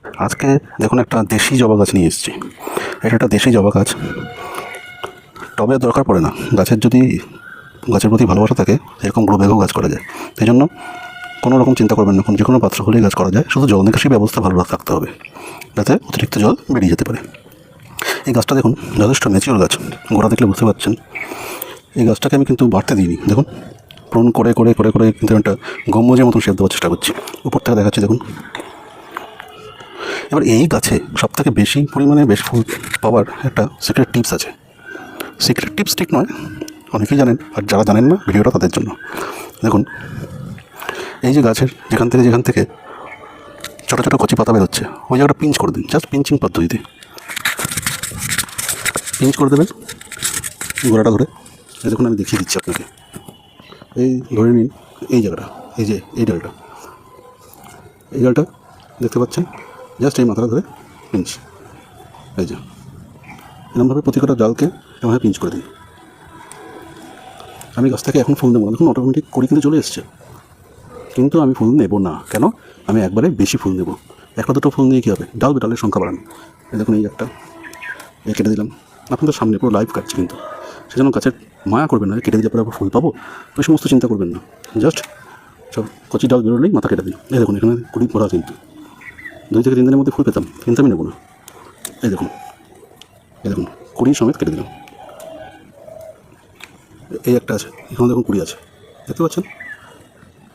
আজকে দেখুন একটা দেশি জবা গাছ নিয়ে এসেছি। এটা একটা দেশি জবা গাছ, টবে দরকার পড়ে না। গাছের যদি গাছের প্রতি ভালোবাসা থাকে এরকম গ্রো ব্যাগেও গাছ করা যায়। সেই জন্য কোনো রকম চিন্তা করবেন না, যে কোনো পাত্র হলেই গাছ করা যায়। শুধু জল নিকাশি ব্যবস্থা ভালো রাখতে হবে, যাতে অতিরিক্ত জল বেরিয়ে যেতে পারে। এই গাছটা দেখুন যথেষ্ট ম্যাচিওর গাছ, গোড়া দেখলে বুঝতে পারছেন। এই গাছটাকে আমি কিন্তু বাড়তে দিইনি, দেখুন প্রণ করে করে করে করে কিন্তু একটা গম্বুজের মতন শেপ দেওয়ার চেষ্টা করছি। উপর থেকে দেখাচ্ছি দেখুন। এবার এই গাছে সবথেকে বেশি পরিমাণে বেশি ফুল পাওয়ার একটা সিক্রেট টিপস আছে। সিক্রেট টিপস ঠিক নয়, অনেকেই জানেন, আর যারা জানেন না ভিডিওটা তাদের জন্য। দেখুন এই যে গাছের যেখান থেকে ছোটো ছোটো কচি পাতা বেরোচ্ছে, ওই জায়গাটা পিঞ্চ করে দিন, জাস্ট পিঞ্চিং পদ্ধতিতে পিঞ্চ করে দেবেন গোড়াটা ধরে। এই দেখুন আমি দেখিয়ে দিচ্ছি আপনাকে, এই ধরে নিন এই জায়গাটা, এই যে এই ডালটা দেখতে পাচ্ছেন, জাস্ট এই মাথাটা ধরে পিঞ্চ, এই যে এরকমভাবে প্রতি কটা ডালকে এরকমভাবে পিঞ্চ করে দিন। আমি গাছ থেকে এখন ফুল দেবো না, দেখুন অটোমেটিক কড়ি কিন্তু চলে এসছে, কিন্তু আমি ফুল নেব না। কেন? আমি একবারে বেশি ফুল নেব। একটা দুটো ফুল নিয়ে কী হবে, ডালের সংখ্যা বাড়ানো। এই দেখুন এই একটা কেটে দিলাম, আপনাদের সামনে পুরো লাইভ কাটছি, কিন্তু সেজন্য গাছের মায়া করবেন না, কেটে দিলে পরে আবার ফুল পাবো ওই সমস্ত চিন্তা করবেন না। জাস্ট সব কচি ডাল বেরোলেই মাথা কেটে দিন। এই দেখুন এখানে কুড়ি ভরা, কিন্তু 2 থেকে 3 দিনের মধ্যে ফুল পেতাম, কিন্তু আমি নেবো না। এই দেখুন কুড়ি সমেত কেটে দিলাম। এই একটা আছে, এখানে দেখুন কুড়ি আছে, দেখতে পাচ্ছেন,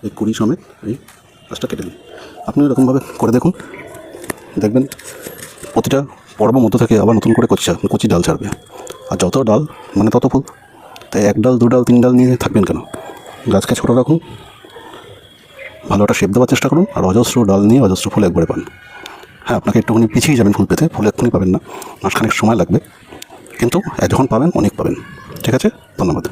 এই কুড়ি সমেত এই গাছটা কেটে দিন। আপনি এরকমভাবে করে দেখুন, দেখবেন প্রতিটা পর্ব মধ্য থেকে আবার নতুন করে কচি ডাল ছাড়বে। আর যত ডাল মানে তত ফুল। তাই 1 ডাল 2 ডাল 3 ডাল নিয়ে থাকবেন কেন? গাছকে ছোটো রাখুন, ভালো একটা শেপ দেওয়ার চেষ্টা করুন, আর অজস্র ডাল নিয়ে অজস্র ফুল একবারে পান। হ্যাঁ, আপনাকে একটুখানি পিছিয়ে যাবেন ফুল পেতে, ফুল এক্ষুনি পাবেন না, মাসখানেক সময় লাগবে, কিন্তু যখন পাবেন অনেক পাবেন। ঠিক আছে, ধন্যবাদ।